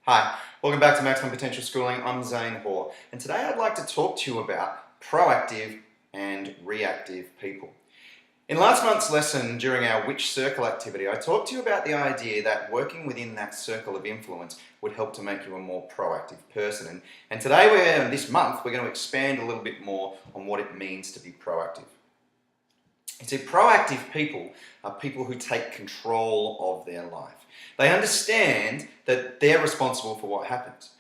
Hi, welcome back to Maximum Potential Schooling. I'm Zane Hoare, and today I'd like to talk to you about proactive and reactive people. In last month's lesson during our Which Circle activity, I talked to you about the idea that working within that circle of influence would help to make you a more proactive person. And today, this month, we're going to expand a little bit more on what it means to be proactive. You see, proactive people are people who take control of their life. They understand that they're responsible for what happens.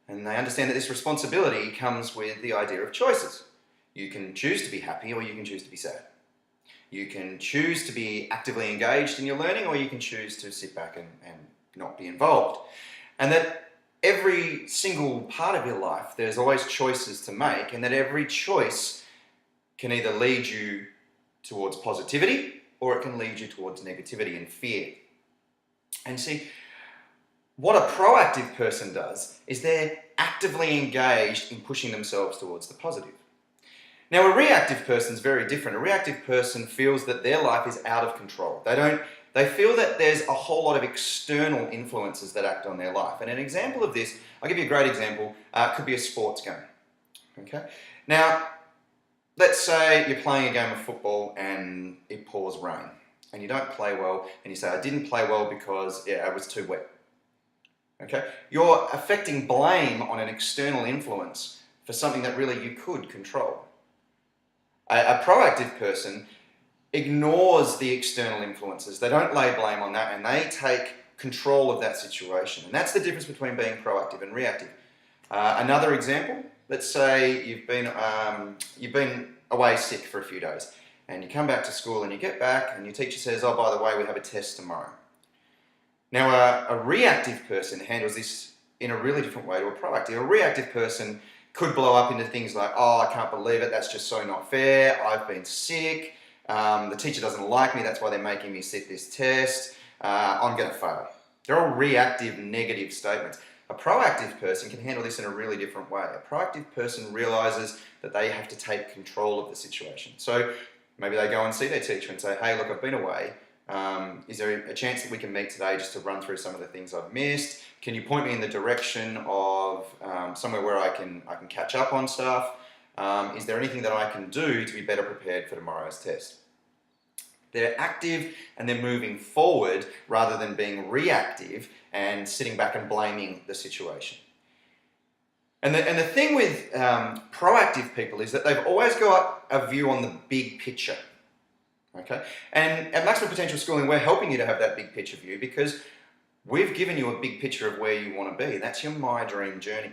And they understand that this responsibility comes with the idea of choices. You can choose to be happy or you can choose to be sad. You can choose to be actively engaged in your learning or you can choose to sit back and not be involved. And that every single part of your life, there's always choices to make, and that every choice can either lead you towards positivity or it can lead you towards negativity and fear. And see, what a proactive person does is they're actively engaged in pushing themselves towards the positive. Now, a reactive person is very different. A reactive person feels that their life is out of control. They feel that there's a whole lot of external influences that act on their life. And an example of this, I'll give you a great example, could be a sports game. Okay? Now, let's say you're playing a game of football and it pours rain and you don't play well and you say, I didn't play well because it was too wet. Okay? You're affecting blame on an external influence for something that really you could control. A proactive person ignores the external influences. They don't lay blame on that and they take control of that situation. And that's the difference between being proactive and reactive. Another example, let's say you've been away sick for a few days and you come back to school and you get back and your teacher says, oh, by the way, we have a test tomorrow. Now, a reactive person handles this in a really different way to a proactive. A reactive person could blow up into things like, oh, I can't believe it, that's just so not fair, I've been sick, the teacher doesn't like me, that's why they're making me sit this test, I'm going to fail. They're all reactive, negative statements. A proactive person can handle this in a really different way. A proactive person realizes that they have to take control of the situation. So maybe they go and see their teacher and say, hey, look, I've been away. Is there a chance that we can meet today just to run through some of the things I've missed? Can you point me in the direction of somewhere where I can catch up on stuff? Is there anything that I can do to be better prepared for tomorrow's test? They're active and they're moving forward rather than being reactive and sitting back and blaming the situation. And the thing with proactive people is that they've always got a view on the big picture. Okay? And at Maximum Potential Schooling, we're helping you to have that big picture view because we've given you a big picture of where you want to be. That's your My Dream Journey.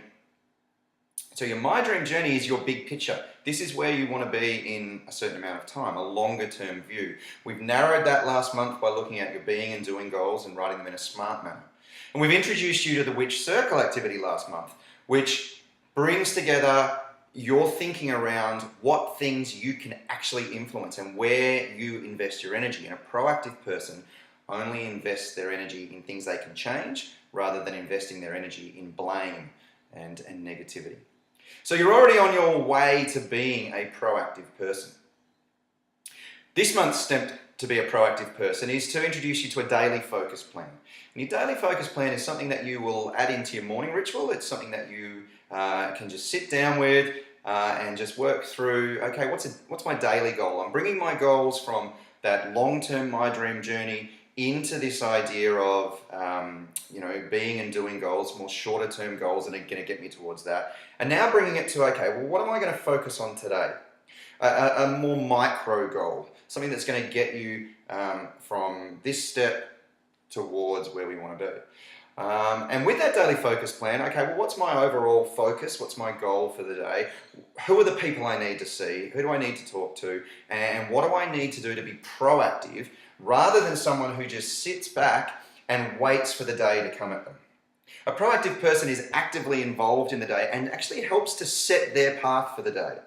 So your My Dream Journey is your big picture. This is where you want to be in a certain amount of time, a longer term view. We've narrowed that last month by looking at your being and doing goals and writing them in a smart manner. And we've introduced you to the Which Circle activity last month, which brings together your thinking around what things you can actually influence and where you invest your energy. And a proactive person only invests their energy in things they can change rather than investing their energy in blame and negativity. So you're already on your way to being a proactive person. This month's step to be a proactive person is to introduce you to a daily focus plan. And your daily focus plan is something that you will add into your morning ritual. It's something that you can just sit down with and just work through, okay, what's my daily goal? I'm bringing my goals from that long-term My Dream Journey into this idea of being and doing goals, more shorter term goals that are going to get me towards that. And now bringing it to, okay, well, what am I going to focus on today? A more micro goal, something that's going to get you from this step towards where we want to be. And with that daily focus plan, okay, well, what's my overall focus? What's my goal for the day? Who are the people I need to see? Who do I need to talk to? And what do I need to do to be proactive rather than someone who just sits back and waits for the day to come at them? A proactive person is actively involved in the day and actually helps to set their path for the day.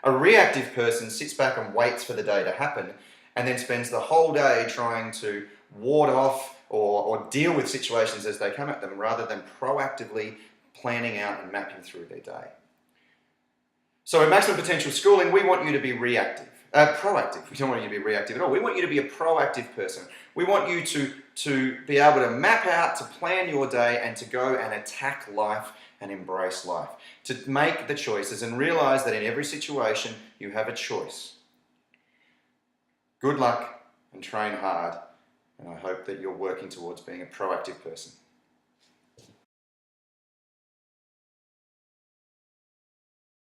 A reactive person sits back and waits for the day to happen and then spends the whole day trying to ward off or deal with situations as they come at them rather than proactively planning out and mapping through their day. So in Maximum Potential Schooling, we want you to be reactive. Proactive. We don't want you to be reactive at all. We want you to be a proactive person. We want you to be able to map out, to plan your day, and to go and attack life and embrace life. To make the choices and realize that in every situation you have a choice. Good luck and train hard, and I hope that you're working towards being a proactive person.